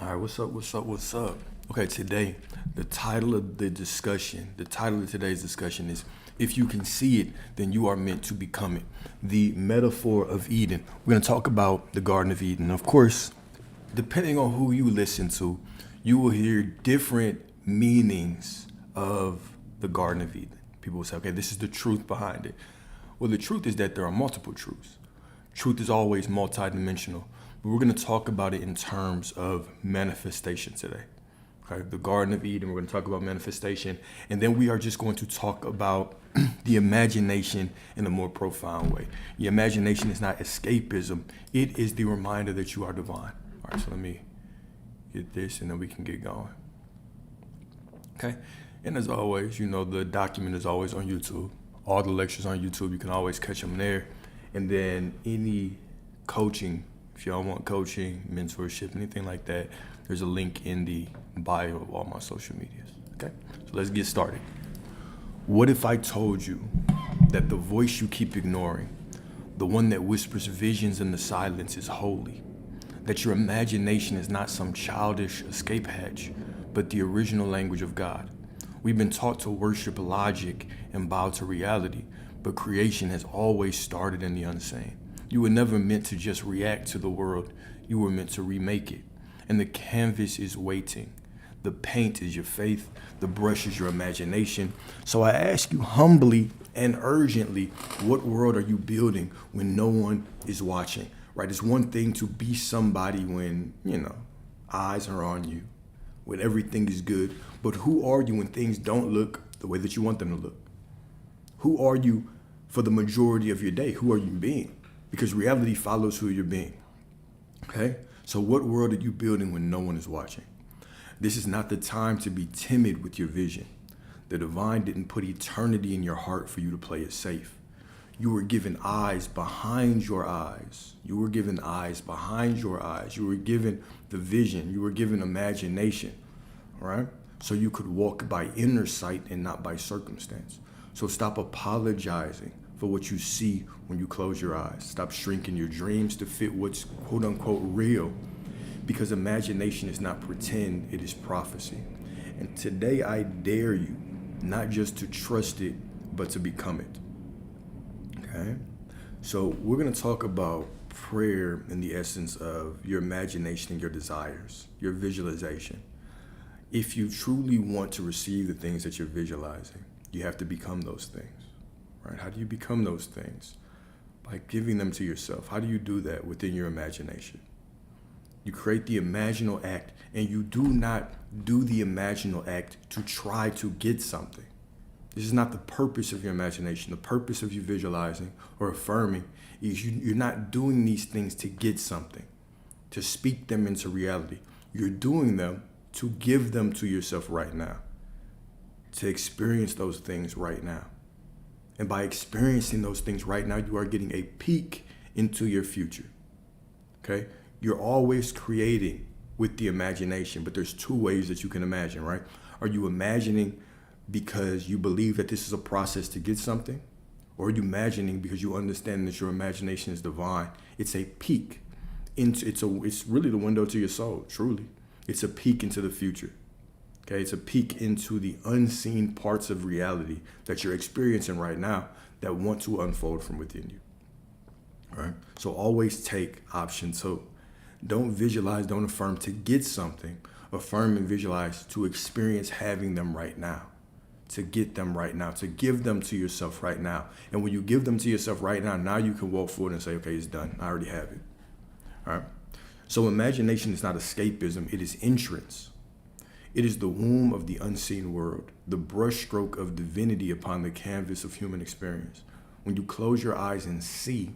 All right, what's up? What's up? What's up? Okay, today, the title of today's discussion is If You Can See It, Then You Are Meant to Become It. The metaphor of Eden. We're going to talk about the Garden of Eden. Of course, depending on who you listen to, you will hear different meanings of the Garden of Eden. People will say, okay, this is the truth behind it. Well, the truth is that there are multiple truths. Truth is always multidimensional. But we're going to talk about it in terms of manifestation today. Okay, the Garden of Eden, we're going to talk about manifestation. And then we are just going to talk about the imagination in a more profound way. The imagination is not escapism. It is the reminder that you are divine. All right, so let me get this and then we can get going. Okay, and as always, you know, the document is always on YouTube. All the lectures on YouTube, you can always catch them there. And then any coaching, if y'all want coaching, mentorship, anything like that, there's a link in the bio of all my social medias. Okay, so let's get started. What if I told you that the voice you keep ignoring, the one that whispers visions in the silence, is holy? That your imagination is not some childish escape hatch, but the original language of God? We've been taught to worship logic and bow to reality, but creation has always started in the unseen. You were never meant to just react to the world. You were meant to remake it. And the canvas is waiting. The paint is your faith. The brush is your imagination. So I ask you humbly and urgently, what world are you building when no one is watching? Right? It's one thing to be somebody when, eyes are on you, when everything is good. But who are you when things don't look the way that you want them to look? Who are you for the majority of your day? Who are you being? Because reality follows who you're being. Okay? So what world are you building when no one is watching? This is not the time to be timid with your vision. The divine didn't put eternity in your heart for you to play it safe. You were given eyes behind your eyes. You were given eyes behind your eyes. You were given the vision. You were given imagination. All right? So you could walk by inner sight and not by circumstance. So stop apologizing for what you see when you close your eyes. Stop shrinking your dreams to fit what's quote unquote real, because imagination is not pretend, it is prophecy. And today I dare you not just to trust it, but to become it. Okay? So we're going to talk about prayer in the essence of your imagination and your desires, your visualization. If you truly want to receive the things that you're visualizing, you have to become those things. Right? How do you become those things? By giving them to yourself. How do you do that within your imagination? You create the imaginal act, and you do not do the imaginal act to try to get something. This is not the purpose of your imagination. The purpose of you visualizing or affirming is you're not doing these things to get something, to speak them into reality. You're doing them to give them to yourself right now, to experience those things right now. And by experiencing those things right now, you are getting a peek into your future. Okay? You're always creating with the imagination, but there's two ways that you can imagine, right? Are you imagining because you believe that this is a process to get something? Or are you imagining because you understand that your imagination is divine? It's a peek into it's really the window to your soul, truly. It's a peek into the future. Okay, it's a peek into the unseen parts of reality that you're experiencing right now that want to unfold from within you. All right? So always take option 2. Don't visualize, don't affirm to get something. Affirm and visualize to experience having them right now, to get them right now, to give them to yourself right now. And when you give them to yourself right now you can walk forward and say, okay, it's done. I already have it. All right? So imagination is not escapism. It is entrance. It is the womb of the unseen world, the brushstroke of divinity upon the canvas of human experience. When you close your eyes and see,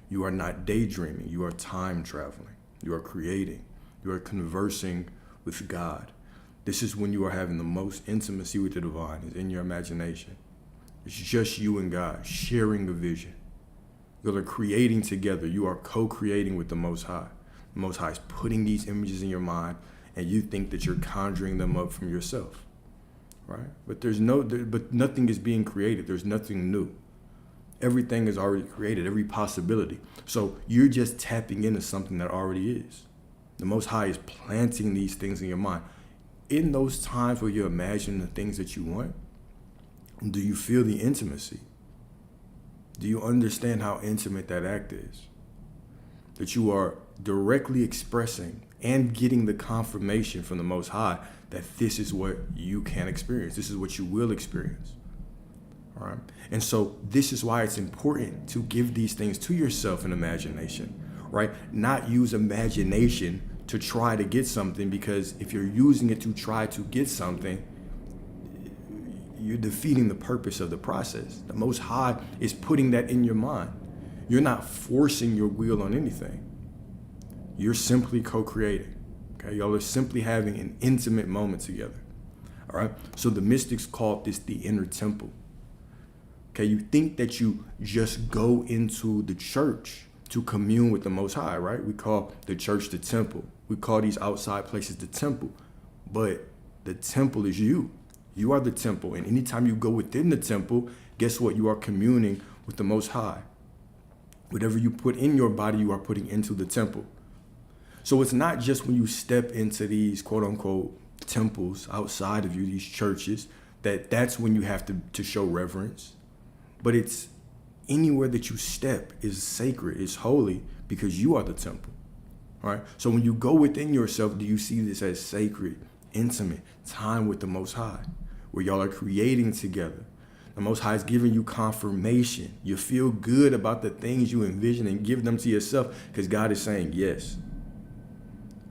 you are not daydreaming, you are time traveling, you are creating, you are conversing with God. This is when you are having the most intimacy with the divine, is in your imagination. It's just you and God sharing a vision. You are creating together, you are co-creating with the Most High. The Most High is putting these images in your mind, and you think that you're conjuring them up from yourself, right? But but nothing is being created. There's nothing new. Everything is already created, every possibility. So you're just tapping into something that already is. The Most High is planting these things in your mind. In those times where you imagine the things that you want, do you feel the intimacy? Do you understand how intimate that act is? That you are directly expressing and getting the confirmation from the Most High that this is what you can experience. This is what you will experience. All right. And so this is why it's important to give these things to yourself in imagination, right? Not use imagination to try to get something, because if you're using it to try to get something, you're defeating the purpose of the process. The Most High is putting that in your mind. You're not forcing your will on anything. You're simply co-creating. Okay, y'all are simply having an intimate moment together. All right. So the mystics called this the inner temple. Okay, you think that you just go into the church to commune with the Most High, right? We call the church the temple. We call these outside places the temple. But the temple is you. You are the temple. And anytime you go within the temple, guess what? You are communing with the Most High. Whatever you put in your body, you are putting into the temple. So it's not just when you step into these quote unquote temples outside of you, these churches, that's when you have to show reverence. But it's anywhere that you step is sacred, is holy, because you are the temple. All right. So when you go within yourself, do you see this as sacred, intimate time with the Most High, where y'all are creating together? The Most High is giving you confirmation. You feel good about the things you envision and give them to yourself because God is saying yes.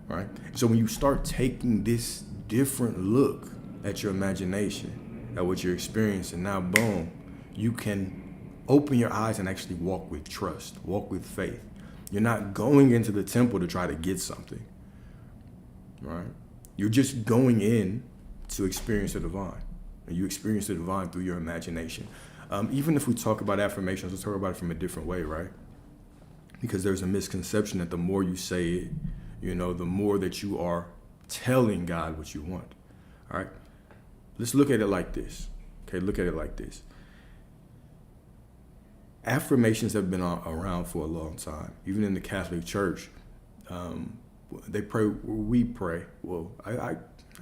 Right? So when you start taking this different look at your imagination, at what you're experiencing, now boom, you can open your eyes and actually walk with trust, walk with faith. You're not going into the temple to try to get something. Right? You're just going in to experience the divine. And you experience the divine through your imagination. Even if we talk about affirmations, we'll talk about it from a different way, right? Because there's a misconception that the more you say it, the more that you are telling God what you want. All right? Let's look at it like this. Okay, look at it like this. Affirmations have been around for a long time. Even in the Catholic Church, they pray. We pray. Well, I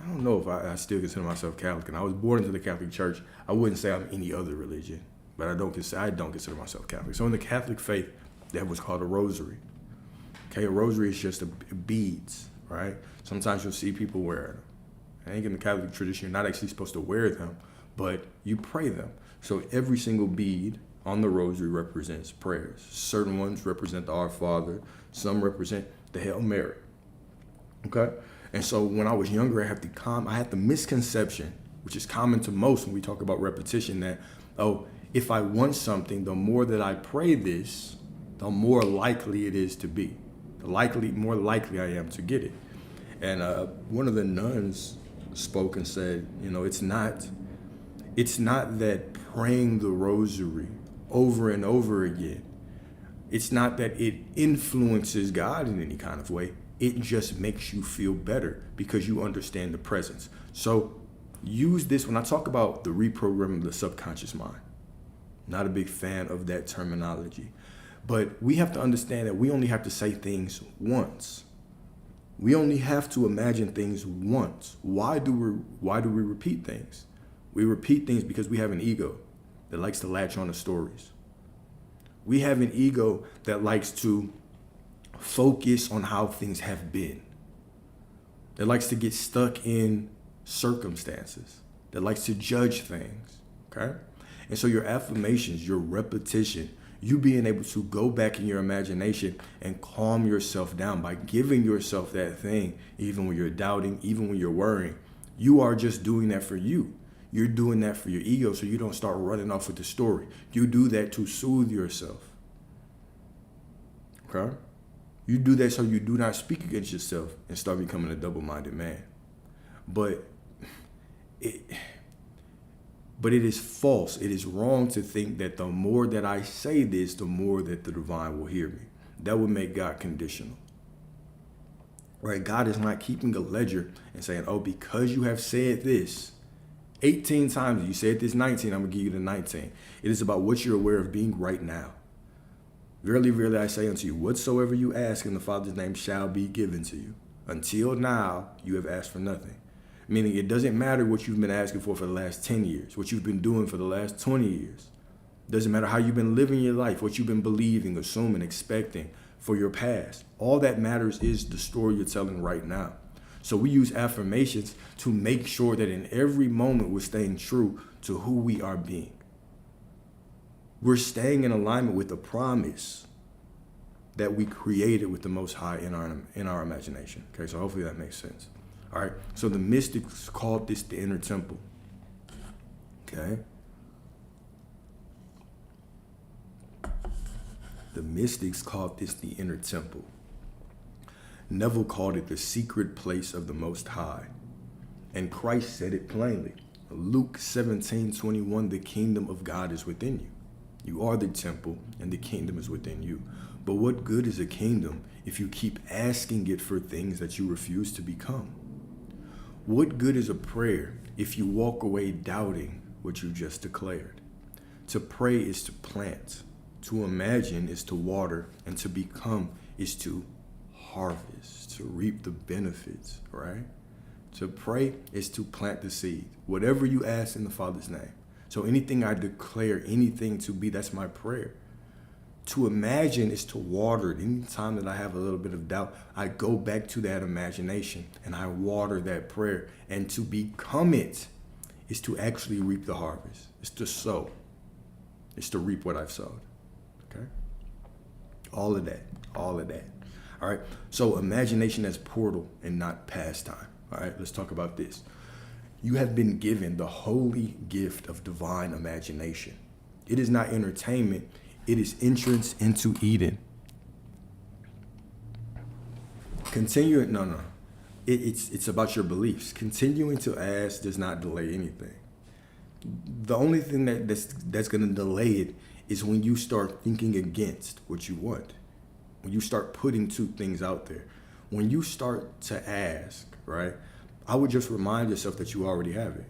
don't know if I still consider myself Catholic. And I was born into the Catholic Church. I wouldn't say I'm any other religion, but I don't consider myself Catholic. So in the Catholic faith, they have what's called a rosary. Okay, a rosary is just beads, right? Sometimes you'll see people wear them. I think in the Catholic tradition, you're not actually supposed to wear them, but you pray them. So every single bead on the rosary represents prayers. Certain ones represent the Our Father. Some represent the Hail Mary. Okay? And so when I was younger, I had the misconception, which is common to most when we talk about repetition, that, if I want something, the more that I pray this, the more likely it is to be. More likely I am to get it. And one of the nuns spoke and said, it's not that praying the rosary over and over again, it's not that it influences God in any kind of way. It just makes you feel better because you understand the presence. So use this when I talk about the reprogramming of the subconscious mind. Not a big fan of that terminology. But we have to understand that we only have to say things once. We only have to imagine things once. Why do we repeat things? We repeat things because we have an ego that likes to latch on to stories. We have an ego that likes to focus on how things have been. That likes to get stuck in circumstances. That likes to judge things. Okay? And so your affirmations, your repetition, you being able to go back in your imagination and calm yourself down by giving yourself that thing, even when you're doubting, even when you're worrying, you are just doing that for you. You're doing that for your ego so you don't start running off with the story. You do that to soothe yourself. Okay? You do that so you do not speak against yourself and start becoming a double-minded man. But it is false. It is wrong to think that the more that I say this, the more that the divine will hear me. That would make God conditional. Right? God is not keeping a ledger and saying, because you have said this 18 times, you said this 19, I'm going to give you the 19. It is about what you're aware of being right now. Verily, verily, I say unto you, whatsoever you ask in the Father's name shall be given to you. Until now, you have asked for nothing. Meaning it doesn't matter what you've been asking for the last 10 years, what you've been doing for the last 20 years. Doesn't matter how you've been living your life, what you've been believing, assuming, expecting for your past. All that matters is the story you're telling right now. So we use affirmations to make sure that in every moment we're staying true to who we are being. We're staying in alignment with the promise that we created with the Most High in our imagination. Okay, so hopefully that makes sense. All right, so the mystics called this the inner temple. Okay. The mystics called this the inner temple. Neville called it the secret place of the Most High. And Christ said it plainly. Luke 17:21, the kingdom of God is within you. You are the temple and the kingdom is within you. But what good is a kingdom if you keep asking it for things that you refuse to become? What good is a prayer if you walk away doubting what you just declared? To pray is to plant. To imagine is to water, and to become is to harvest, to reap the benefits, right? To pray is to plant the seed, whatever you ask in the Father's name. So anything I declare anything to be, that's my prayer. To imagine is to water it. Anytime that I have a little bit of doubt, I go back to that imagination and I water that prayer. And to become it is to actually reap the harvest. It's to sow. It's to reap what I've sowed. Okay? All of that. All right. So imagination as portal and not pastime. All right. Let's talk about this. You have been given the holy gift of divine imagination. It is not entertainment. It is entrance into Eden. It's about your beliefs. Continuing to ask does not delay anything. The only thing that's going to delay it is when you start thinking against what you want. When you start putting two things out there. When you start to ask, right? I would just remind yourself that you already have it.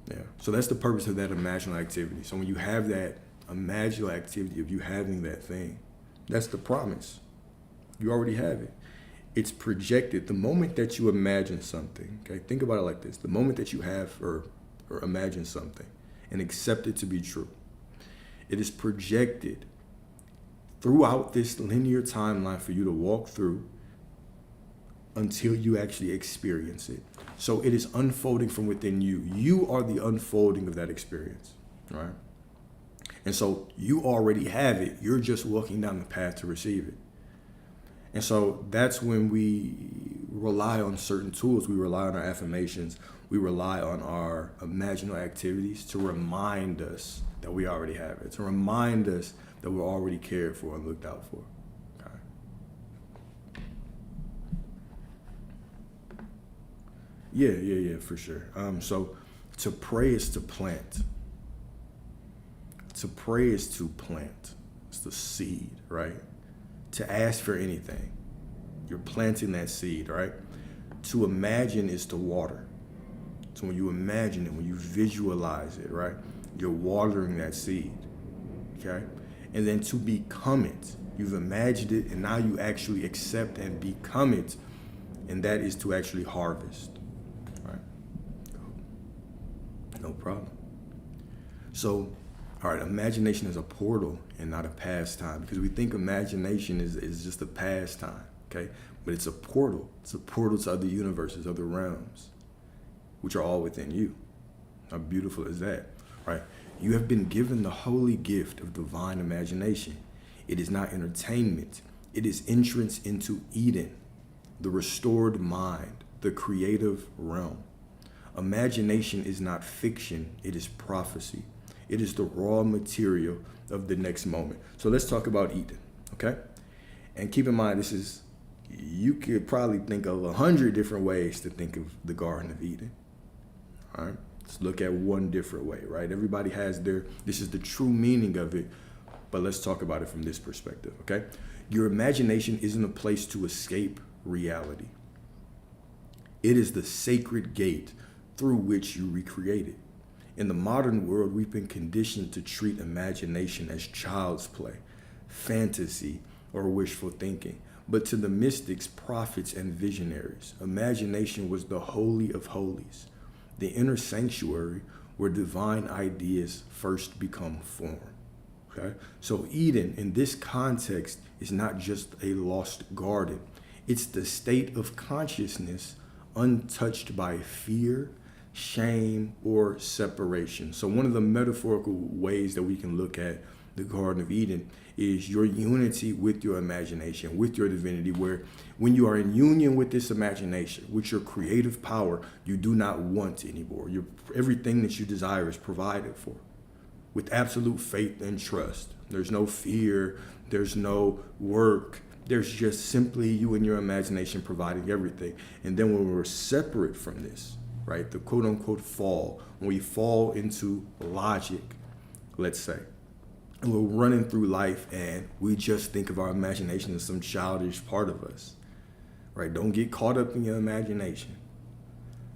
Yeah. So that's the purpose of that imaginal activity. So when you have that imaginal activity of you having that thing, that's the promise. You already have it. It's projected. The moment that you imagine something, okay, think about it like this. The moment that you have or imagine something and accept it to be true, it is projected throughout this linear timeline for you to walk through until you actually experience it. So it is unfolding from within you. You are the unfolding of that experience, right? And so you already have it. You're just walking down the path to receive it. And so that's when we rely on certain tools. We rely on our affirmations. We rely on our imaginal activities to remind us that we already have it, to remind us that we're already cared for and looked out for. Yeah, for sure. So to pray is to plant. To pray is to plant. It's the seed, right? To ask for anything. You're planting that seed, right? To imagine is to water. So when you imagine it, when you visualize it, right? You're watering that seed, okay? And then to become it. You've imagined it, and now you actually accept and become it. And that is to actually harvest. No problem. So, all right, imagination is a portal and not a pastime, because we think imagination is just a pastime, okay? But it's a portal. It's a portal to other universes, other realms, which are all within you. How beautiful is that, right? You have been given the holy gift of divine imagination. It is not entertainment. It is entrance into Eden, the restored mind, the creative realm. Imagination is not fiction, it is prophecy. It is the raw material of the next moment. So let's talk about Eden, okay? And keep in mind, you could probably think of 100 different ways to think of the Garden of Eden, all right? Let's look at one different way, right? Everybody has this is the true meaning of it, but let's talk about it from this perspective, okay? Your imagination isn't a place to escape reality. It is the sacred gate through which you recreate it. In the modern world, we've been conditioned to treat imagination as child's play, fantasy, or wishful thinking. But to the mystics, prophets, and visionaries, imagination was the holy of holies, the inner sanctuary where divine ideas first become form. Okay? So Eden, in this context, is not just a lost garden. It's the state of consciousness untouched by fear, shame, or separation. So one of the metaphorical ways that we can look at the Garden of Eden is your unity with your imagination, with your divinity, where when you are in union with this imagination, with your creative power, you do not want anymore. Everything that you desire is provided for with absolute faith and trust. There's no fear, there's no work, there's just simply you and your imagination providing everything. And then when we're separate from this, right, the quote unquote fall, when we fall into logic, let's say, and we're running through life and we just think of our imagination as some childish part of us, right? Don't get caught up in your imagination,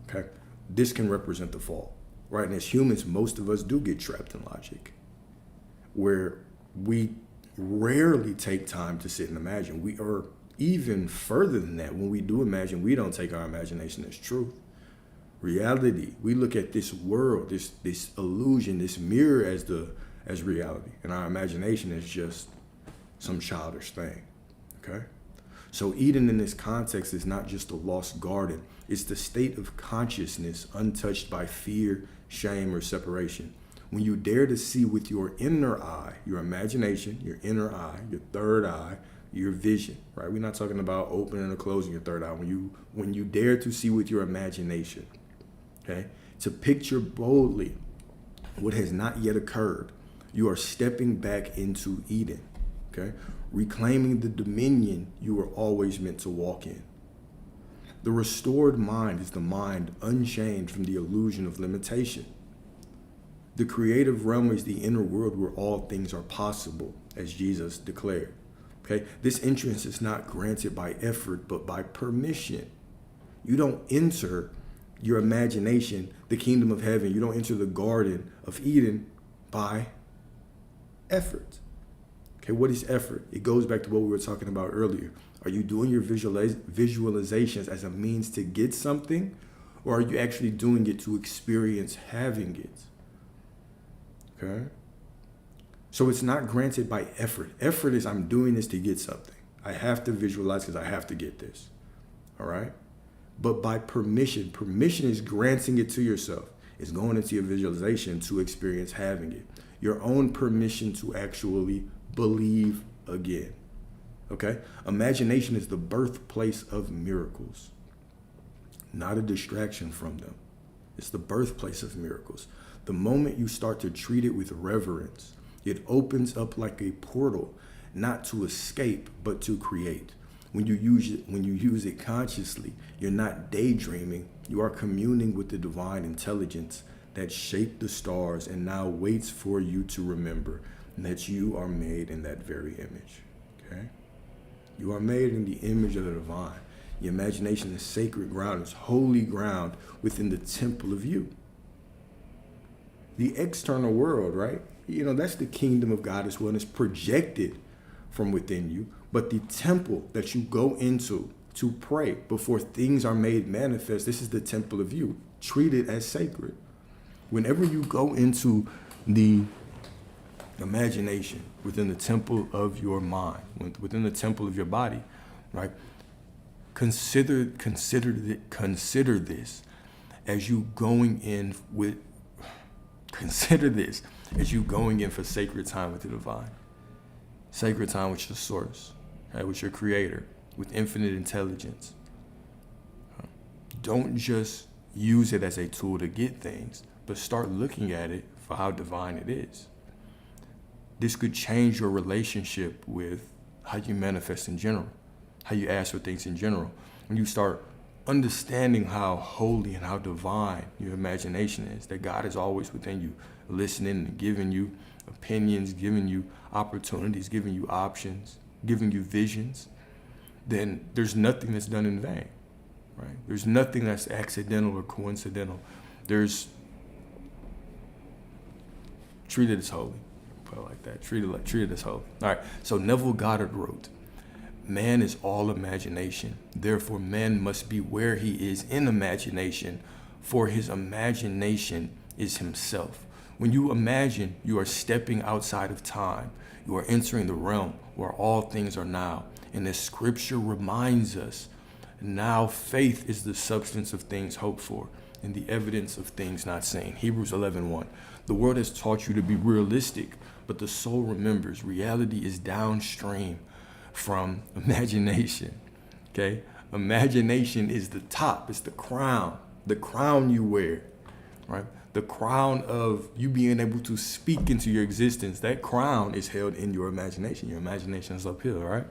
okay? This can represent the fall, right? And as humans, most of us do get trapped in logic, where we rarely take time to sit and imagine. We are even further than that. When we do imagine, we don't take our imagination as truth. Reality, we look at this world, this illusion, this mirror as reality, and our imagination is just some childish thing. Okay? So Eden in this context is not just a lost garden, it's the state of consciousness untouched by fear, shame, or separation. When you dare to see with your inner eye, your imagination, your inner eye, your third eye, your vision, right? We're not talking about opening or closing your third eye. When you dare to see with your imagination, okay, to picture boldly what has not yet occurred, you are stepping back into Eden, okay? Reclaiming the dominion you were always meant to walk in. The restored mind is the mind unchained from the illusion of limitation. The creative realm is the inner world where all things are possible, as Jesus declared. Okay? This entrance is not granted by effort, but by permission. You don't enter your imagination, the kingdom of heaven. You don't enter the Garden of Eden by effort. Okay, what is effort? It goes back to what we were talking about earlier. Are you doing your visualizations as a means to get something, or are you actually doing it to experience having it? Okay? So it's not granted by effort. Effort is I'm doing this to get something. I have to visualize because I have to get this. All right? But by permission, permission is granting it to yourself. It's going into your visualization to experience having it. Your own permission to actually believe again. Okay? Imagination is the birthplace of miracles, not a distraction from them. It's the birthplace of miracles. The moment you start to treat it with reverence, it opens up like a portal, not to escape, but to create. When you use it consciously, you're not daydreaming. You are communing with the divine intelligence that shaped the stars and now waits for you to remember that you are made in that very image. Okay? You are made in the image of the divine. Your imagination is sacred ground. It's holy ground within the temple of you. The external world, right? That's the kingdom of God as well. And it's projected from within you. But the temple that you go into to pray before things are made manifest, this is the temple of you. Treat it as sacred. Whenever you go into the imagination within the temple of your mind, within the temple of your body, right? Consider this as you going in with. Consider this as you going in for sacred time with the divine, sacred time with your source, right? With your creator, with infinite intelligence. Don't just use it as a tool to get things, but start looking at it for how divine it is. This could change your relationship with how you manifest in general, how you ask for things in general. When you start understanding how holy and how divine your imagination is, that God is always within you, listening and giving you opinions, giving you opportunities, giving you options, giving you visions, then there's nothing that's done in vain, right? There's nothing that's accidental or coincidental. Treat it as holy. Put it like that. Treat it as holy. All right. So Neville Goddard wrote, Man is all imagination. Therefore, man must be where he is in imagination, for his imagination is himself. When you imagine, you are stepping outside of time. You are entering the realm where all things are now. And the scripture reminds us, now faith is the substance of things hoped for and the evidence of things not seen. Hebrews 11:1. The world has taught you to be realistic, but the soul remembers reality is downstream from imagination. Okay? Imagination is the top, it's the crown you wear, right? The crown of you being able to speak into your existence. That crown is held in your imagination. Your imagination is up here, right?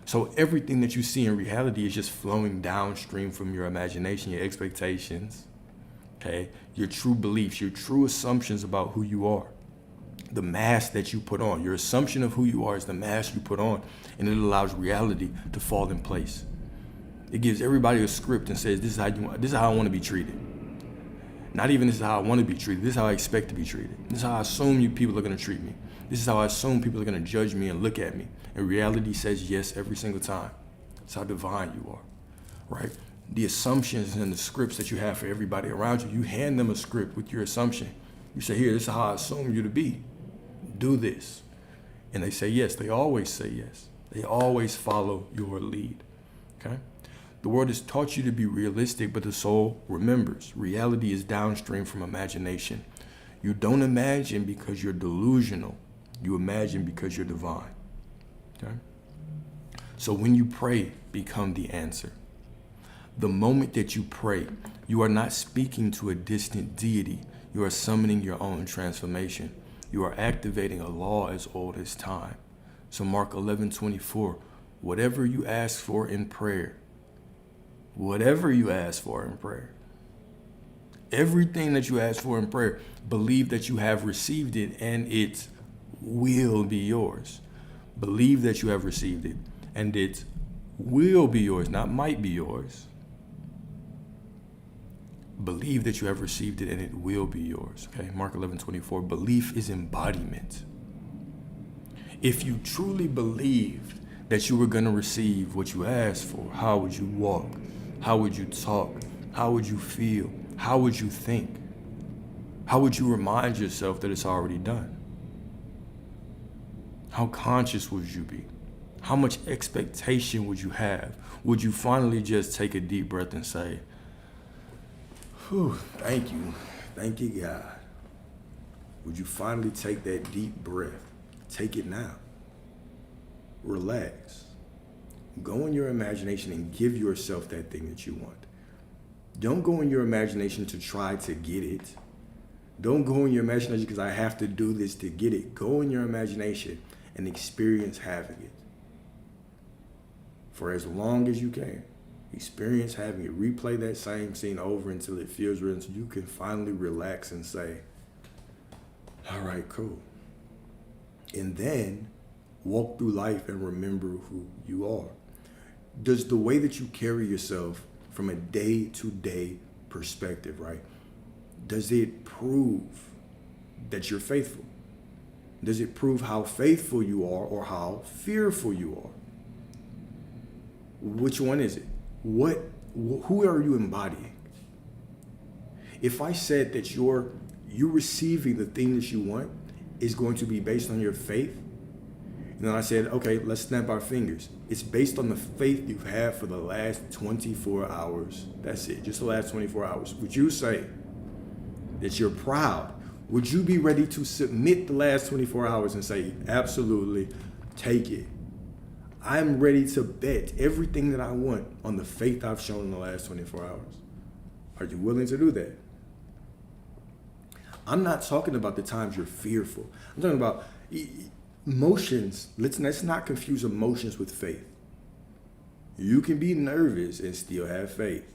So everything that you see in reality is just flowing downstream from your imagination, your expectations, okay? Your true beliefs, your true assumptions about who you are. The mask that you put on. Your assumption of who you are is the mask you put on, and it allows reality to fall in place. It gives everybody a script and says, this is how I want to be treated. Not even this is how I want to be treated. This is how I expect to be treated. This is how I assume people are going to treat me. This is how I assume people are going to judge me and look at me. And reality says yes every single time. That's how divine you are, right? The assumptions and the scripts that you have for everybody around you, you hand them a script with your assumption. You say, here, this is how I assume you to be. Do this. And they say yes. They always say yes. They always follow your lead, okay? The world has taught you to be realistic, but the soul remembers. Reality is downstream from imagination. You don't imagine because you're delusional. You imagine because you're divine. Okay? So when you pray, become the answer. The moment that you pray, you are not speaking to a distant deity. You are summoning your own transformation. You are activating a law as old as time. So Mark 11:24, whatever you ask for in prayer, everything that you ask for in prayer, believe that you have received it and it will be yours. Believe that you have received it and it will be yours, not might be yours. Believe that you have received it and it will be yours. Okay, Mark 11:24. Belief is embodiment. If you truly believed that you were going to receive what you asked for, how would you walk? How would you talk? How would you feel? How would you think? How would you remind yourself that it's already done? How conscious would you be? How much expectation would you have? Would you finally just take a deep breath and say, whew, thank you. Thank you, God. Would you finally take that deep breath? Take it now. Relax. Go in your imagination and give yourself that thing that you want. Don't go in your imagination to try to get it. Don't go in your imagination because I have to do this to get it. Go in your imagination and experience having it. For as long as you can. Experience having it. Replay that same scene over until it feels real, until you can finally relax and say, all right, cool. And then walk through life and remember who you are. Does the way that you carry yourself from a day-to-day perspective, right? Does it prove that you're faithful? Does it prove how faithful you are or how fearful you are? Which one is it? Who are you embodying? If I said that you receiving the thing that you want is going to be based on your faith, and then I said, okay, let's snap our fingers. It's based on the faith you've had for the last 24 hours. That's it, just the last 24 hours. Would you say that you're proud? Would you be ready to submit the last 24 hours and say, absolutely, take it? I'm ready to bet everything that I want on the faith I've shown in the last 24 hours. Are you willing to do that? I'm not talking about the times you're fearful. I'm talking about emotions. Let's not confuse emotions with faith. You can be nervous and still have faith.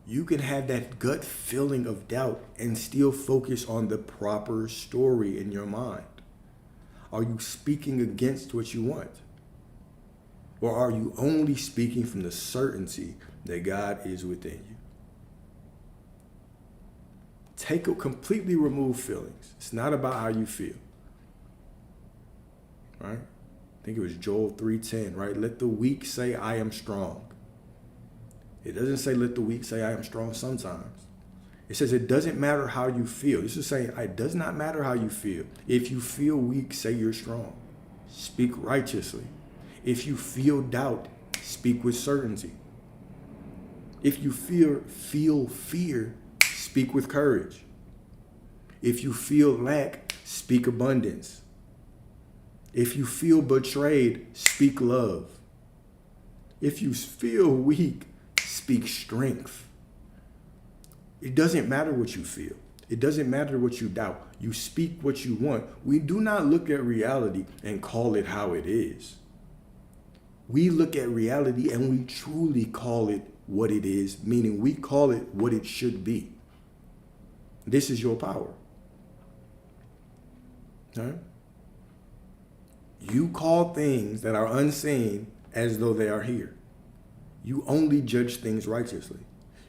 You can have that gut feeling of doubt and still focus on the proper story in your mind. Are you speaking against what you want? Or are you only speaking from the certainty that God is within you? Completely remove feelings. It's not about how you feel. Right? I think it was Joel 3:10, right? Let the weak say, I am strong. It doesn't say let the weak say I am strong sometimes. It says it doesn't matter how you feel. This is saying it does not matter how you feel. If you feel weak, say you're strong. Speak righteously. If you feel doubt, speak with certainty. If you feel fear, speak with courage. If you feel lack, speak abundance. If you feel betrayed, speak love. If you feel weak, speak strength. It doesn't matter what you feel. It doesn't matter what you doubt. You speak what you want. We do not look at reality and call it how it is. We look at reality and we truly call it what it is, meaning we call it what it should be. This is your power. Huh? You call things that are unseen as though they are here. You only judge things righteously.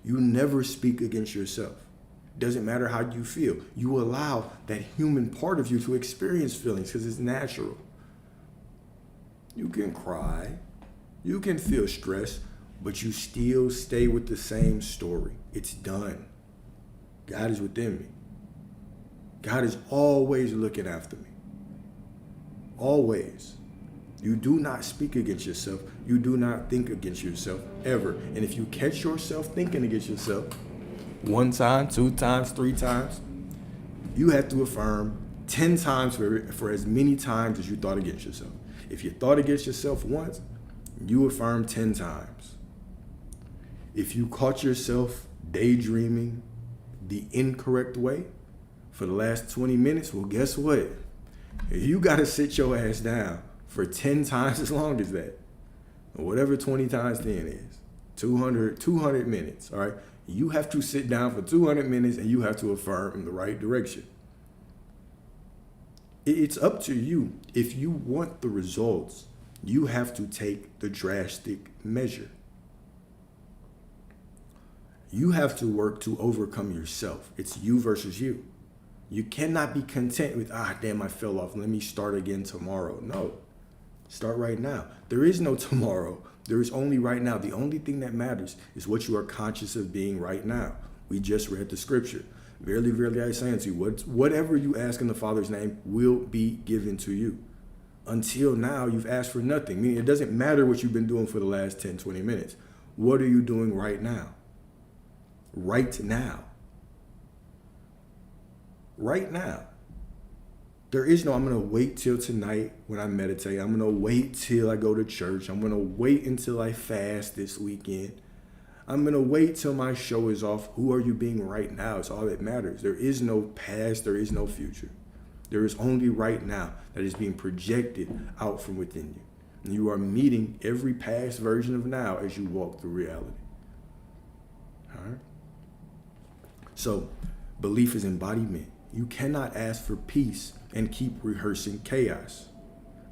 You never speak against yourself. Doesn't matter how you feel. You allow that human part of you to experience feelings because it's natural. You can cry. You can feel stress, but you still stay with the same story. It's done. God is within me. God is always looking after me. Always. You do not speak against yourself. You do not think against yourself ever. And if you catch yourself thinking against yourself 1 time, 2 times, 3 times, you have to affirm 10 times for as many times as you thought against yourself. If you thought against yourself once, you affirm 10 times. If you caught yourself daydreaming the incorrect way for the last 20 minutes, well, guess what? You got to sit your ass down for 10 times as long as that. Or whatever 20 times 10 is. 200 minutes, all right? You have to sit down for 200 minutes and you have to affirm in the right direction. It's up to you. If you want the results, you have to take the drastic measure. You have to work to overcome yourself. It's you versus you. You cannot be content with, damn, I fell off. Let me start again tomorrow. No. Start right now. There is no tomorrow. There is only right now. The only thing that matters is what you are conscious of being right now. We just read the scripture. Verily, verily, I say unto you, whatever you ask in the Father's name will be given to you. Until now, you've asked for nothing. Meaning it doesn't matter what you've been doing for the last 10, 20 minutes. What are you doing right now? Right now. Right now. There is no, I'm going to wait till tonight when I meditate. I'm going to wait till I go to church. I'm going to wait until I fast this weekend. I'm going to wait till my show is off. Who are you being right now? It's all that matters. There is no past. There is no future. There is only right now that is being projected out from within you. And you are meeting every past version of now as you walk through reality. All right? So, belief is embodiment. You cannot ask for peace and keep rehearsing chaos.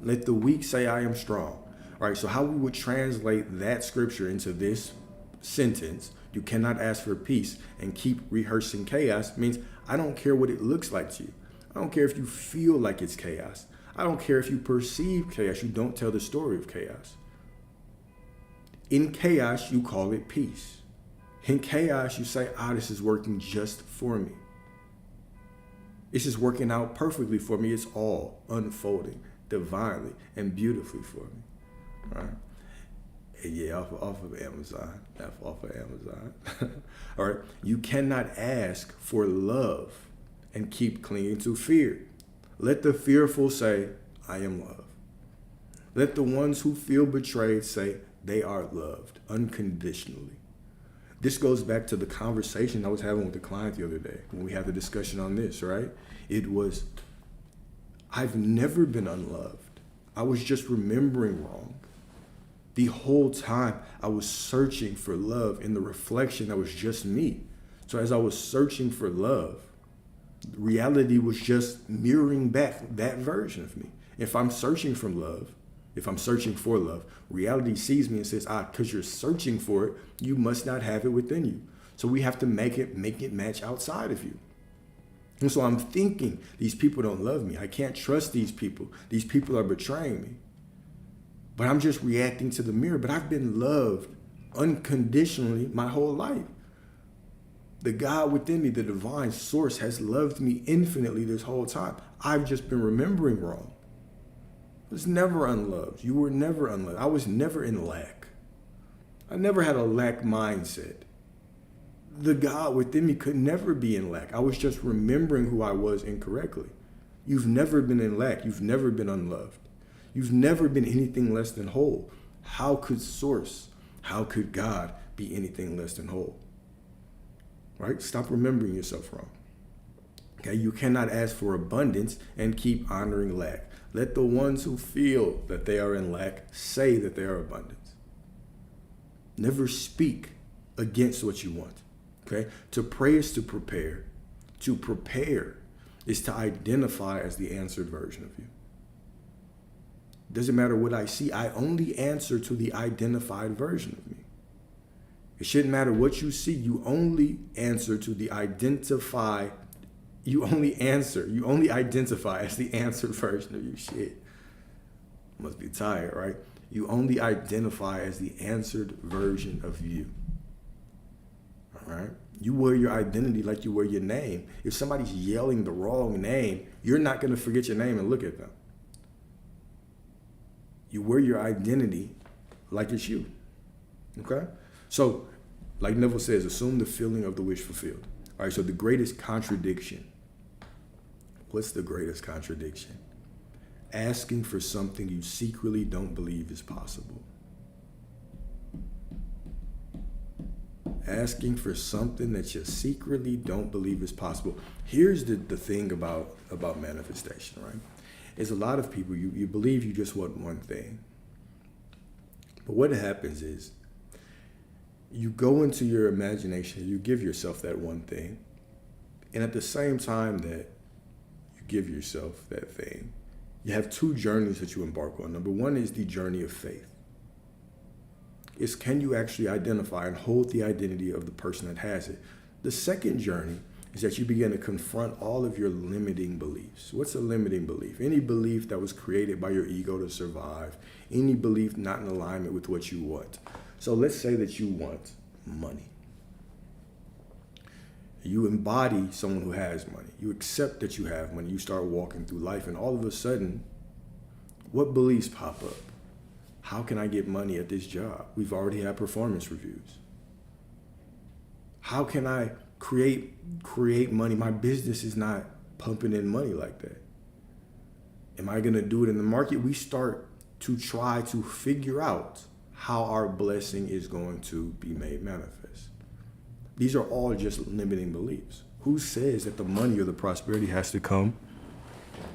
Let the weak say, I am strong. All right, so how we would translate that scripture into this sentence, you cannot ask for peace and keep rehearsing chaos, means I don't care what it looks like to you. I don't care if you feel like it's chaos. I don't care if you perceive chaos. You don't tell the story of chaos. In chaos, you call it peace. In chaos, you say, this is working just for me. This is working out perfectly for me. It's all unfolding divinely and beautifully for me. All right. Yeah, off of Amazon. Off of Amazon. All right. You cannot ask for love and keep clinging to fear. Let the fearful say, I am loved. Let the ones who feel betrayed say they are loved unconditionally. This goes back to the conversation I was having with the client the other day when we had the discussion on this, right? It was, I've never been unloved. I was just remembering wrong. The whole time I was searching for love in the reflection that was just me. So as I was searching for love, reality was just mirroring back that version of me. If I'm searching for love, reality sees me and says, because you're searching for it, you must not have it within you. So we have to make it match outside of you. And so I'm thinking, these people don't love me. I can't trust these people. These people are betraying me. but I'm just reacting to the mirror. But I've been loved unconditionally my whole life. The God within me, the divine source, has loved me infinitely this whole time. I've just been remembering wrong. I was never unloved. You were never unloved. I was never in lack. I never had a lack mindset. The God within me could never be in lack. I was just remembering who I was incorrectly. You've never been in lack. You've never been unloved. You've never been anything less than whole. How could Source, how could God be anything less than whole? Right? Stop remembering yourself wrong. Okay, you cannot ask for abundance and keep honoring lack. Let the ones who feel that they are in lack say that they are abundant. Never speak against what you want. Okay? To pray is to prepare. To prepare is to identify as the answered version of you. Doesn't matter what I see, I only answer to the identified version of me. It shouldn't matter what you see, you only answer to the you only identify as the answered version of you. Shit. Must be tired, right? You only identify as the answered version of you. All right? You wear your identity like you wear your name. If somebody's yelling the wrong name, you're not going to forget your name and look at them. You wear your identity like it's you. Okay? So, like Neville says, assume the feeling of the wish fulfilled. All right, so the greatest contradiction. What's the greatest contradiction? Asking for something you secretly don't believe is possible. Asking for something that you secretly don't believe is possible. Here's the thing about manifestation, right? Is a lot of people, you believe you just want one thing. But what happens is, you go into your imagination, you give yourself that one thing, and at the same time that you give yourself that thing, you have two journeys that you embark on. Number one is the journey of faith. It's can you actually identify and hold the identity of the person that has it? The second journey is that you begin to confront all of your limiting beliefs. What's a limiting belief? Any belief that was created by your ego to survive, any belief not in alignment with what you want. So let's say that you want money. You embody someone who has money. You accept that you have money. You start walking through life, and all of a sudden, what beliefs pop up? How can I get money at this job? We've already had performance reviews. How can I create money? My business is not pumping in money like that. Am I going to do it in the market? We start to try to figure out how our blessing is going to be made manifest. These are all just limiting beliefs. Who says that the money or the prosperity has to come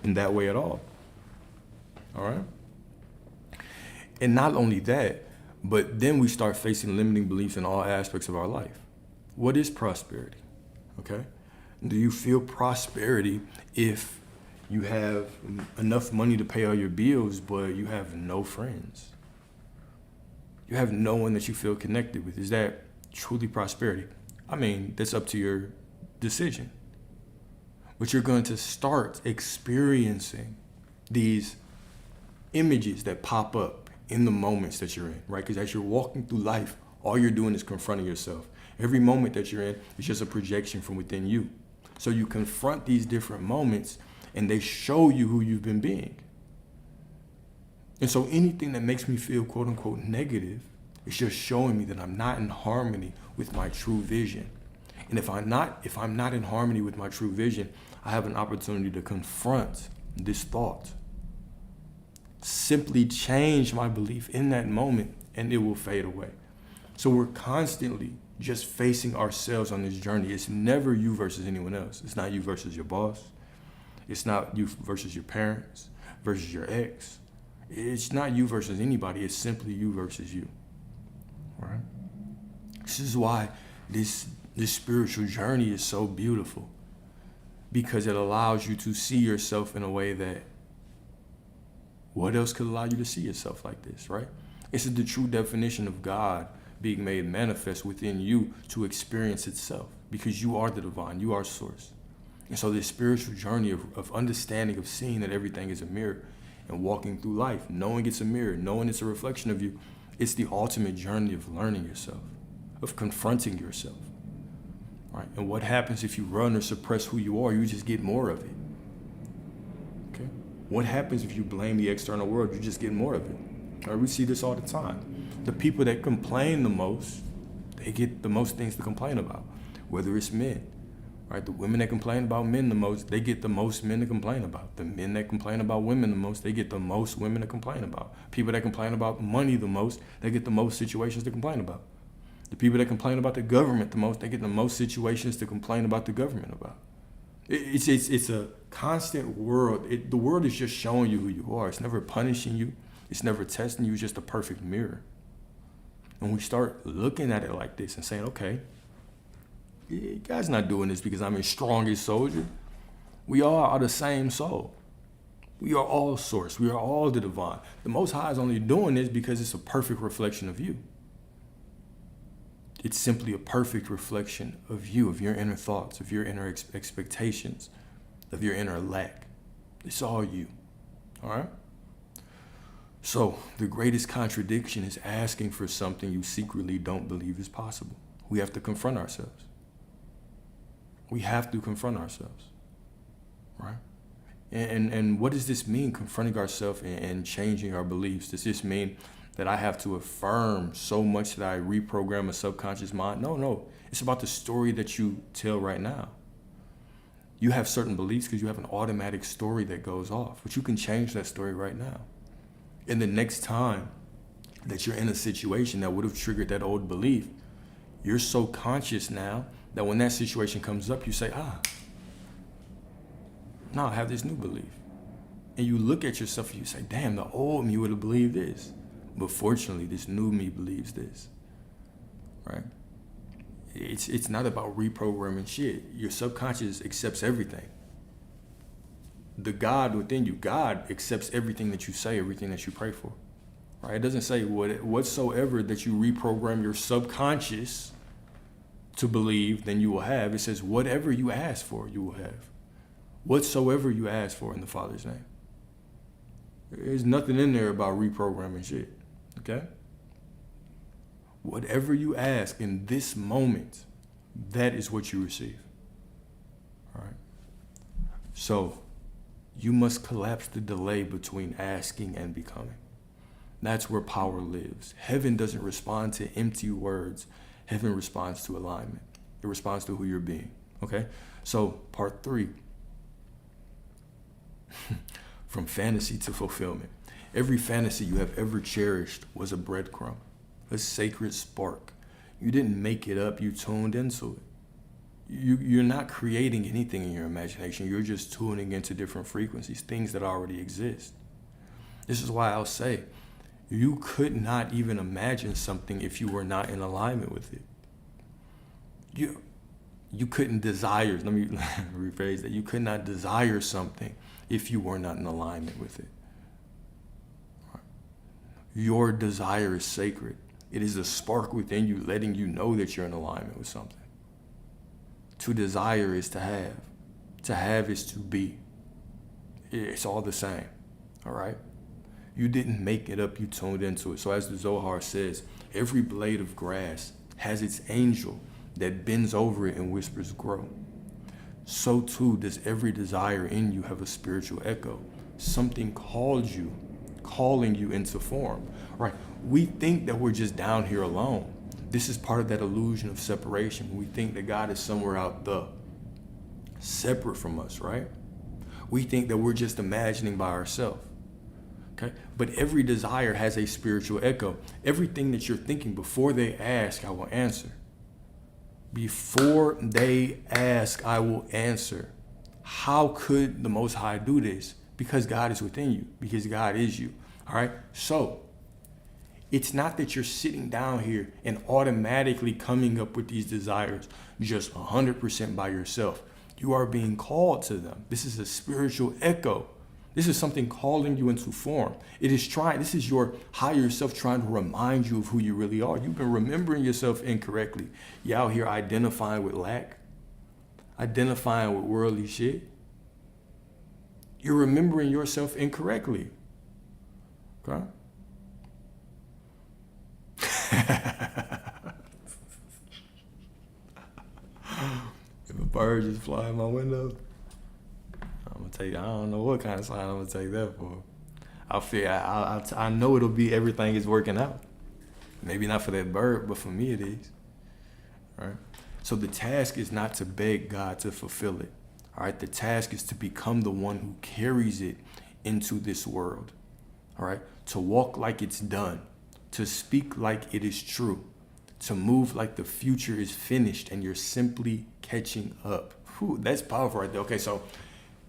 in that way at all? All right? And not only that, but then we start facing limiting beliefs in all aspects of our life. What is prosperity? Okay? Do you feel prosperity if you have enough money to pay all your bills, but you have no friends? You have no one that you feel connected with. Is that truly prosperity? I mean, that's up to your decision. But you're going to start experiencing these images that pop up in the moments that you're in, right? Because as you're walking through life, all you're doing is confronting yourself. Every moment that you're in is just a projection from within you. So you confront these different moments and they show you who you've been being. And so anything that makes me feel quote unquote negative is just showing me that I'm not in harmony with my true vision. And if I'm not in harmony with my true vision, I have an opportunity to confront this thought. Simply change my belief in that moment and it will fade away. So we're constantly just facing ourselves on this journey. It's never you versus anyone else. It's not you versus your boss. It's not you versus your parents versus your ex. It's not you versus anybody. It's simply you versus you. All right? This is why this spiritual journey is so beautiful, because it allows you to see yourself in a way that what else could allow you to see yourself like this, right? This is the true definition of God being made manifest within you to experience itself, because you are the divine, you are source. And so this spiritual journey of understanding, of seeing that everything is a mirror, and walking through life, knowing it's a mirror, knowing it's a reflection of you. It's the ultimate journey of learning yourself, of confronting yourself. Right? And what happens if you run or suppress who you are? You just get more of it. Okay? What happens if you blame the external world? You just get more of it. Right? We see this all the time. The people that complain the most, they get the most things to complain about, whether it's men. Right? The women that complain about men the most, they get the most men to complain about. The men that complain about women the most, they get the most women to complain about. People that complain about money the most, they get the most situations to complain about. The people that complain about the government the most, they get the most situations to complain about the government about. It's a constant world. The world is just showing you who you are. It's never punishing you. It's never testing you. It's just a perfect mirror. And we start looking at it like this and saying, okay, God's not doing this because I'm his strongest soldier. We all are the same soul. We are all source. We are all the divine. The Most High is only doing this because it's a perfect reflection of you. It's simply a perfect reflection of you, of your inner thoughts, of your inner expectations, of your inner lack. It's all you. All right? So the greatest contradiction is asking for something you secretly don't believe is possible. We have to confront ourselves. We have to confront ourselves. Right? And what does this mean, confronting ourselves and changing our beliefs? Does this mean that I have to affirm so much that I reprogram a subconscious mind? No. It's about the story that you tell right now. You have certain beliefs because you have an automatic story that goes off, but you can change that story right now. And the next time that you're in a situation that would have triggered that old belief, you're so conscious now that when that situation comes up, you say, no, I have this new belief. And you look at yourself and you say, damn, the old me would have believed this. But fortunately, this new me believes this, right? It's not about reprogramming shit. Your subconscious accepts everything. The God within you, God accepts everything that you say, everything that you pray for, right? It doesn't say whatsoever that you reprogram your subconscious to believe, then you will have. It says whatever you ask for, you will have. Whatsoever you ask for in the Father's name. There's nothing in there about reprogramming shit. Okay? Whatever you ask in this moment, that is what you receive. All right? So, you must collapse the delay between asking and becoming. That's where power lives. Heaven doesn't respond to empty words. Heaven responds to alignment. It responds to who you're being. Okay? So, part 3. From fantasy to fulfillment. Every fantasy you have ever cherished was a breadcrumb, a sacred spark. You didn't make it up, you tuned into it. You're not creating anything in your imagination. You're just tuning into different frequencies, things that already exist. This is why I'll say, you could not even imagine something if you were not in alignment with it. You couldn't desire, let me rephrase that, you could not desire something if you were not in alignment with it. Your desire is sacred. It is a spark within you letting you know that you're in alignment with something. To desire is to have. To have is to be. It's all the same, all right? You didn't make it up, you tuned into it. So as the Zohar says, every blade of grass has its angel that bends over it and whispers, grow. So too does every desire in you have a spiritual echo. Something called you, calling you into form, right? We think that we're just down here alone. This is part of that illusion of separation. We think that God is somewhere out there, separate from us, right? We think that we're just imagining by ourselves, okay? But every desire has a spiritual echo. Everything that you're thinking, before they ask, I will answer. Before they ask, I will answer. How could the Most High do this? Because God is within you, because God is you, all right? So, it's not that you're sitting down here and automatically coming up with these desires just 100% by yourself. You are being called to them. This is a spiritual echo. This is something calling you into form. This is your higher self trying to remind you of who you really are. You've been remembering yourself incorrectly. You're out here identifying with lack, identifying with worldly shit. You're remembering yourself incorrectly. Okay? If a bird just fly in my window, I'm gonna take. I don't know what kind of sign I'm gonna take that for. I know it'll be everything is working out. Maybe not for that bird, but for me it is. Right? So the task is not to beg God to fulfill it. All right. The task is to become the one who carries it into this world. All right. To walk like it's done. To speak like it is true. To move like the future is finished and you're simply catching up. Whew, that's powerful right there. Okay, so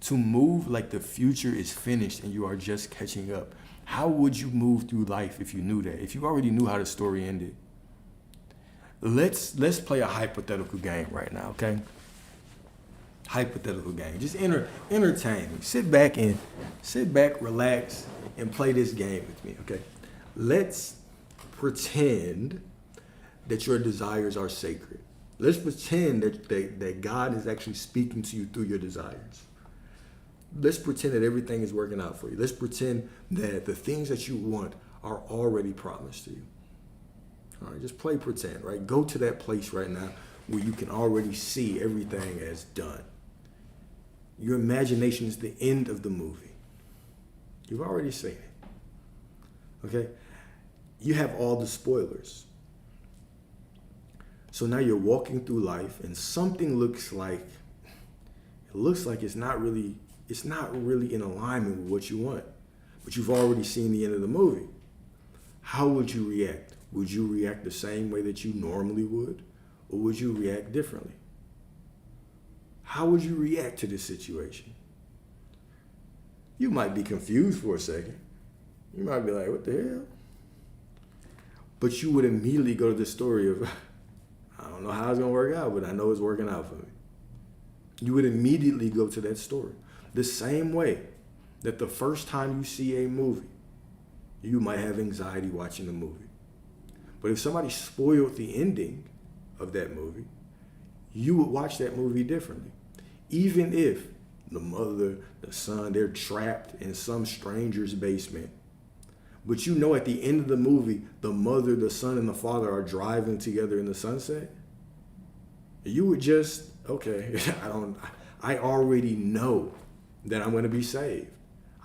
to move like the future is finished and you are just catching up. How would you move through life if you knew that? If you already knew how the story ended? Let's play a hypothetical game right now, okay? Hypothetical game. Just entertain me. Sit back, relax, and play this game with me, okay? Let's pretend that your desires are sacred. Let's pretend that God is actually speaking to you through your desires. Let's pretend that everything is working out for you. Let's pretend that the things that you want are already promised to you. All right, just play pretend, right? Go to that place right now where you can already see everything as done. Your imagination is the end of the movie. You've already seen it. Okay? You have all the spoilers. So now you're walking through life and something looks like it's not really in alignment with what you want. But you've already seen the end of the movie. How would you react? Would you react the same way that you normally would? Or would you react differently? How would you react to this situation? You might be confused for a second. You might be like, what the hell? But you would immediately go to the story of, I don't know how it's going to work out, but I know it's working out for me. You would immediately go to that story. The same way that the first time you see a movie, you might have anxiety watching the movie. But if somebody spoiled the ending of that movie, you would watch that movie differently. Even if the mother, the son, they're trapped in some stranger's basement. But you know at the end of the movie, the mother, the son, and the father are driving together in the sunset. You would just, okay, I already know that I'm going to be saved.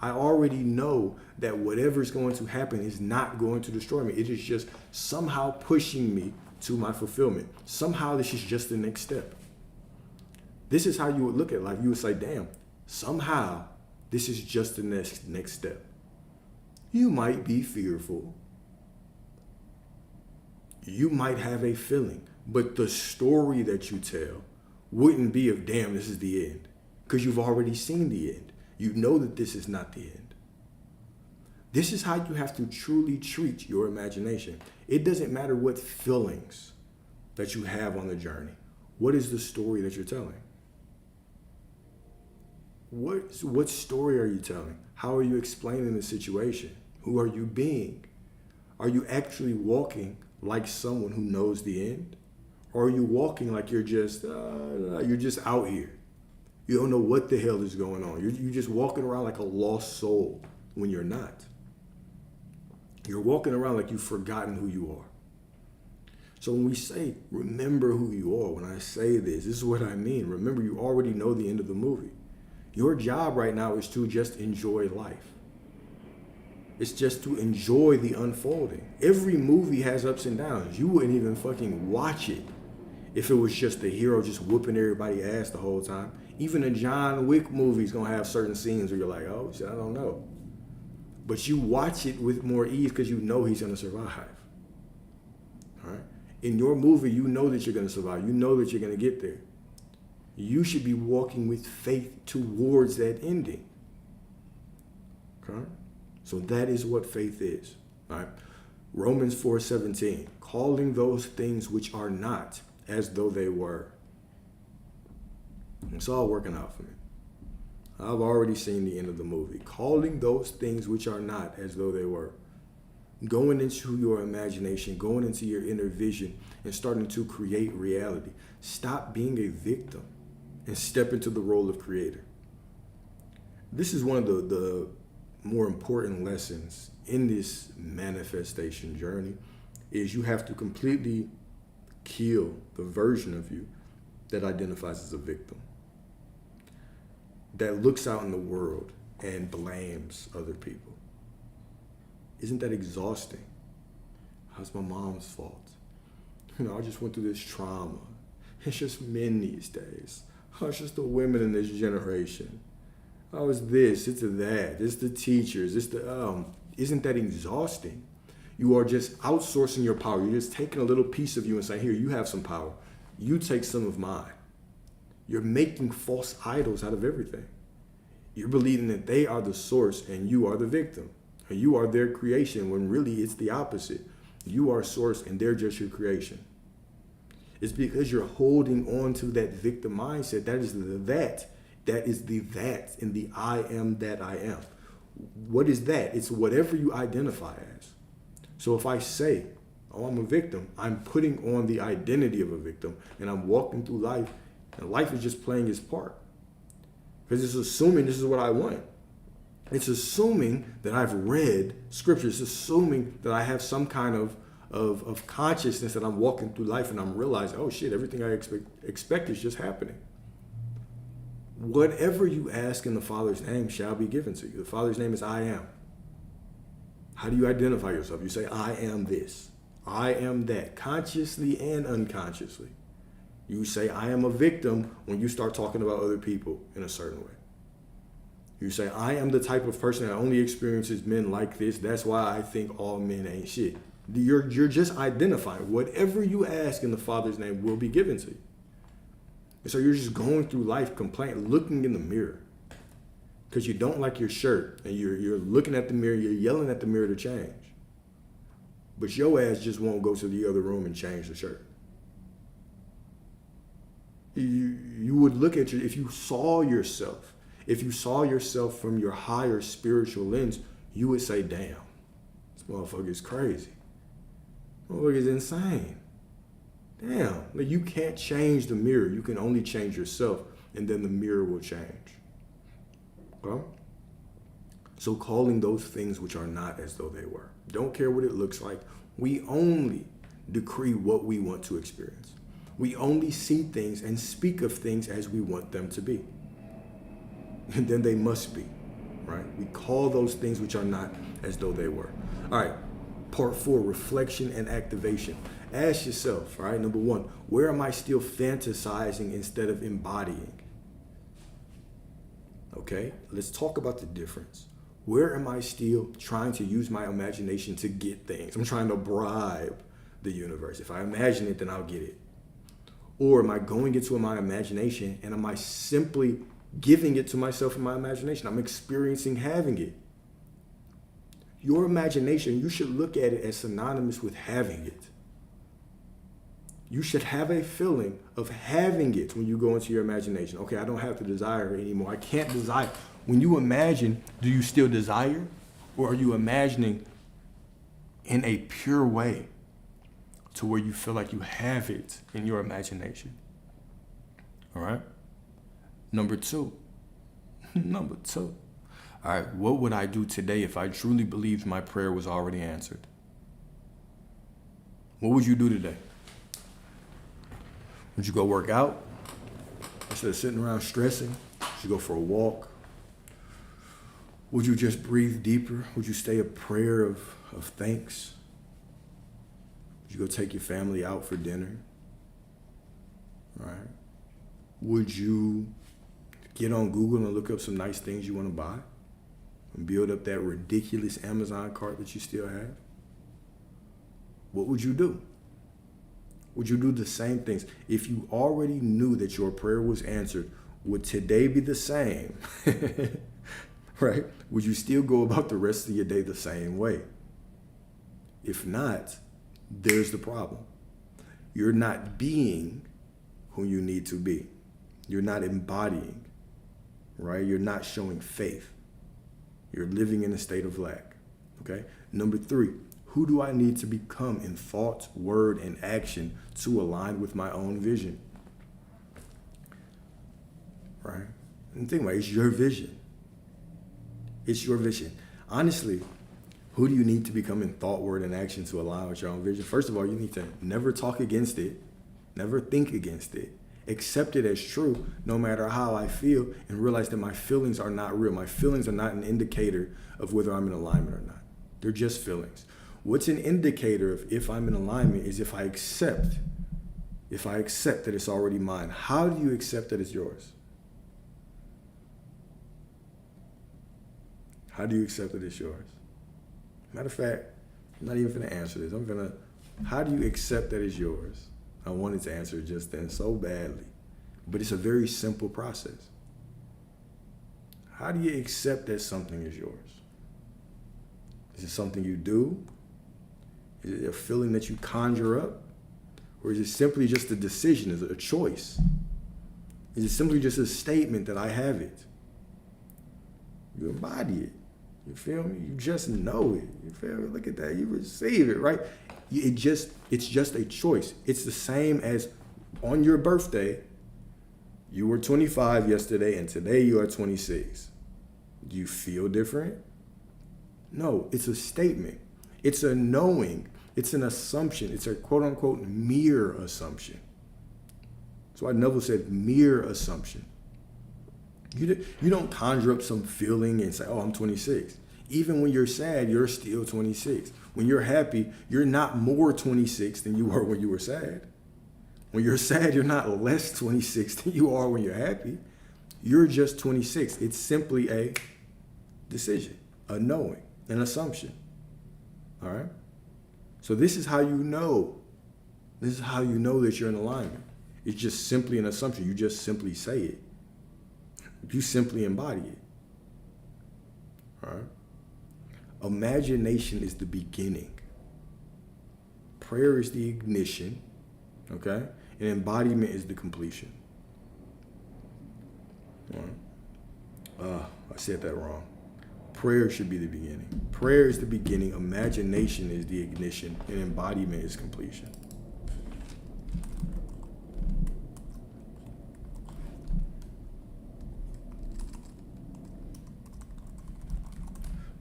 I already know that whatever's going to happen is not going to destroy me. It is just somehow pushing me to my fulfillment. Somehow this is just the next step. This is how you would look at life. You would say, damn, somehow this is just the next step. You might be fearful. You might have a feeling, but the story that you tell wouldn't be of, damn, this is the end, because you've already seen the end. You know that this is not the end. This is how you have to truly treat your imagination. It doesn't matter what feelings that you have on the journey. What is the story that you're telling? What story are you telling? How are you explaining the situation? Who are you being? Are you actually walking like someone who knows the end? Or are you walking like you're just out here? You don't know what the hell is going on. You're just walking around like a lost soul when you're not. You're walking around like you've forgotten who you are. So when we say, remember who you are, when I say this is what I mean. Remember, you already know the end of the movie. Your job right now is to just enjoy life. It's just to enjoy the unfolding. Every movie has ups and downs. You wouldn't even fucking watch it if it was just the hero just whooping everybody's ass the whole time. Even a John Wick movie is going to have certain scenes where you're like, oh, shit, I don't know. But you watch it with more ease because you know he's going to survive. All right? In your movie, you know that you're going to survive. You know that you're going to get there. You should be walking with faith towards that ending. Okay? So that is what faith is. All right? Romans 4:17, calling those things which are not as though they were. It's all working out for me. I've already seen the end of the movie. Calling those things which are not as though they were. Going into your imagination, going into your inner vision, and starting to create reality. Stop being a victim and step into the role of creator. This is one of the more important lessons in this manifestation journey is you have to completely kill the version of you that identifies as a victim, that looks out in the world and blames other people. Isn't that exhausting? How's my mom's fault? I just went through this trauma. It's just men these days. Oh, it's just the women in this generation. Oh, it's this, it's that, it's the teachers, it's the, isn't that exhausting? You are just outsourcing your power. You're just taking a little piece of you and saying, here, you have some power. You take some of mine. You're making false idols out of everything. You're believing that they are the source and you are the victim. And you are their creation when really it's the opposite. You are source and they're just your creation. It's because you're holding on to that victim mindset. That is the that. That is the that in the I am that I am. What is that? It's whatever you identify as. So if I say, oh, I'm a victim, I'm putting on the identity of a victim and I'm walking through life and life is just playing its part. Because it's assuming this is what I want. It's assuming that I've read scripture. It's assuming that I have some kind of consciousness that I'm walking through life and I'm realizing, oh shit, everything I expect is just happening. Whatever you ask in the Father's name shall be given to you. The Father's name is I am. How do you identify yourself? You say, I am this. I am that, consciously and unconsciously. You say, I am a victim when you start talking about other people in a certain way. You say, I am the type of person that only experiences men like this. That's why I think all men ain't shit. You're just identifying. Whatever you ask in the Father's name will be given to you. And so you're just going through life complaining, looking in the mirror because you don't like your shirt and you're looking at the mirror, you're yelling at the mirror to change. But your ass just won't go to the other room and change the shirt. You would look at if you saw yourself from your higher spiritual lens, you would say, damn, this motherfucker is crazy. This motherfucker is insane. Damn, like you can't change the mirror. You can only change yourself, and then the mirror will change. Okay? So calling those things which are not as though they were. Don't care what it looks like. We only decree what we want to experience. We only see things and speak of things as we want them to be. And then they must be, right? We call those things which are not as though they were. All right, part 4, reflection and activation. Ask yourself, all right, number 1, where am I still fantasizing instead of embodying? Okay, let's talk about the difference. Where am I still trying to use my imagination to get things? I'm trying to bribe the universe. If I imagine it, then I'll get it. Or am I going into my imagination and am I simply giving it to myself in my imagination? I'm experiencing having it. Your imagination, you should look at it as synonymous with having it. You should have a feeling of having it when you go into your imagination. Okay, I don't have to desire it anymore. I can't desire. When you imagine, do you still desire? Or are you imagining in a pure way to where you feel like you have it in your imagination? All right? Number 2. All right, what would I do today if I truly believed my prayer was already answered? What would you do today? Would you go work out? Instead of sitting around stressing, would you go for a walk? Would you just breathe deeper? Would you say a prayer of thanks? Would you go take your family out for dinner? All right. Would you get on Google and look up some nice things you want to buy and build up that ridiculous Amazon cart that you still have? What would you do? Would you do the same things? If you already knew that your prayer was answered, would today be the same? Right? Would you still go about the rest of your day the same way? If not, there's the problem. You're not being who you need to be. You're not embodying, right? You're not showing faith. You're living in a state of lack, okay? Number 3, who do I need to become in thought, word, and action to align with my own vision? Right? And think about it, it's your vision. It's your vision. Honestly, Who do you need to become in thought, word, and action to align with your own vision? First of all, you need to never talk against it, never think against it. Accept it as true, no matter how I feel, and realize that my feelings are not real. My feelings are not an indicator of whether I'm in alignment or not. They're just feelings. What's an indicator of if I'm in alignment is if I accept that it's already mine. How do you accept that it's yours? How do you accept that it's yours? Matter of fact, I'm not even gonna answer this. How do you accept that it's yours? I wanted to answer it just then so badly, but it's a very simple process. How do you accept that something is yours? Is it something you do? Is it a feeling that you conjure up? Or is it simply just a decision, is it a choice? Is it simply just a statement that I have it? You embody it. You feel me? You just know it. You feel me? Look at that. You receive it, right? It's just a choice. It's the same as on your birthday, you were 25 yesterday and today you are 26. Do you feel different? No, it's a statement. It's a knowing. It's an assumption. It's a quote unquote mere assumption. That's why Neville said mere assumption. You don't conjure up some feeling and say, oh, I'm 26. Even when you're sad, you're still 26. When you're happy, you're not more 26 than you were when you were sad. When you're sad, you're not less 26 than you are when you're happy. You're just 26. It's simply a decision, a knowing, an assumption. All right? So this is how you know. This is how you know that you're in alignment. It's just simply an assumption. You just simply say it. You simply embody it. All right? Imagination is the beginning. Prayer is the ignition, okay? And embodiment is the completion. All right? I said that wrong. Prayer should be the beginning. Prayer is the beginning. Imagination is the ignition. And embodiment is completion.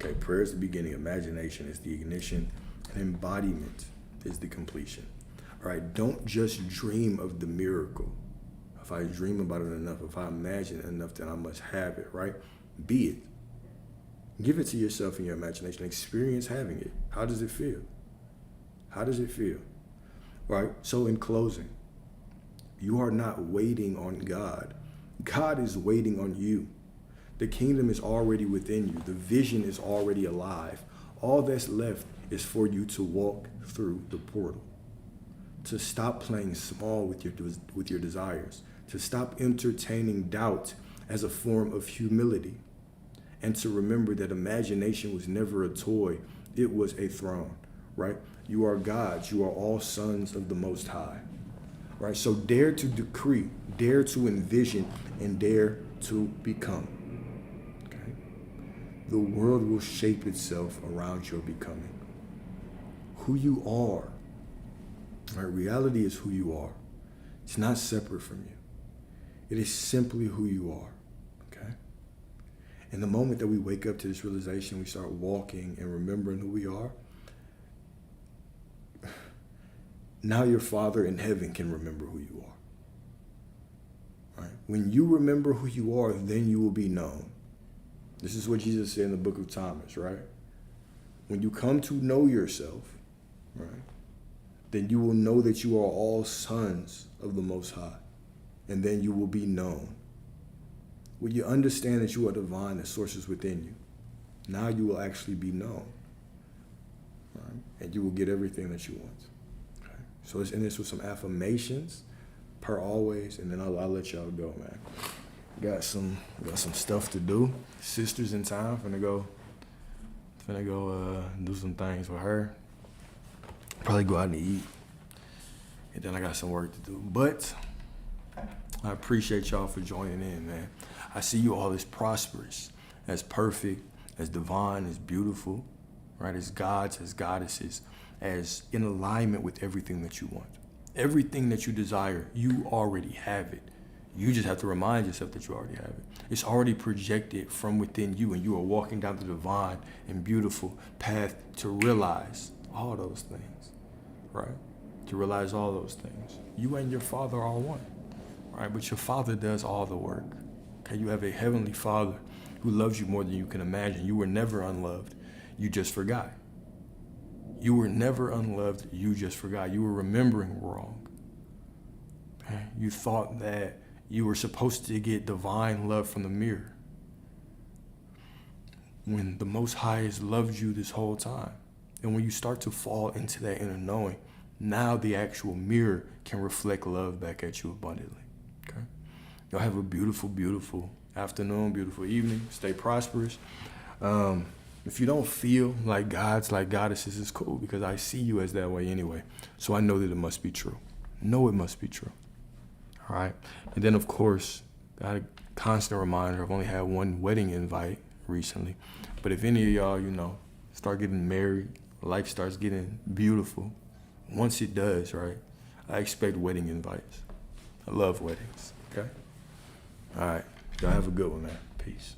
Okay, prayer is the beginning, imagination is the ignition, and embodiment is the completion. All right, don't just dream of the miracle. If I dream about it enough, if I imagine it enough, then I must have it, right? Be it. Give it to yourself in your imagination. Experience having it. How does it feel? How does it feel? Right? So in closing, you are not waiting on God. God is waiting on you. The kingdom is already within you. The vision is already alive. All that's left is for you to walk through the portal, to stop playing small with your desires, to stop entertaining doubt as a form of humility, and to remember that imagination was never a toy. It was a throne, right? You are gods. You are all sons of the Most High, right? So dare to decree, dare to envision, and dare to become. The world will shape itself around your becoming. Who you are. Right? Reality is who you are. It's not separate from you. It is simply who you are. Okay? And the moment that we wake up to this realization, we start walking and remembering who we are, now your Father in heaven can remember who you are. Right? When you remember who you are, then you will be known. This is what Jesus said in the book of Thomas, right? When you come to know yourself, right, then you will know that you are all sons of the Most High, and then you will be known. When you understand that you are divine, the source is within you, now you will actually be known, right? And you will get everything that you want. Okay? So let's end this with some affirmations, per always, and then I'll let y'all go, man. Got some stuff to do. Sister's in town. Finna go do some things with her. Probably go out and eat. And then I got some work to do. But I appreciate y'all for joining in, man. I see you all as prosperous, as perfect, as divine, as beautiful, right? As gods, as goddesses, as in alignment with everything that you want. Everything that you desire, you already have it. You just have to remind yourself that you already have it. It's already projected from within you, and you are walking down the divine and beautiful path to realize all those things, right? To realize all those things. You and your Father are one, right? But your Father does all the work. Okay, you have a heavenly Father who loves you more than you can imagine. You were never unloved. You just forgot. You were never unloved. You just forgot. You were remembering wrong. Okay? You thought that you were supposed to get divine love from the mirror, when the Most High has loved you this whole time. And when you start to fall into that inner knowing, now the actual mirror can reflect love back at you abundantly. Okay? Y'all have a beautiful, beautiful afternoon, beautiful evening. Stay prosperous. If you don't feel like gods, like goddesses, it's cool, because I see you as that way anyway. So I know that it must be true. Know it must be true. All right. And then, of course, got a constant reminder. I've only had one wedding invite recently. But if any of y'all, start getting married, life starts getting beautiful, once it does, right, I expect wedding invites. I love weddings. Okay? All right. Y'all have a good one, man. Peace.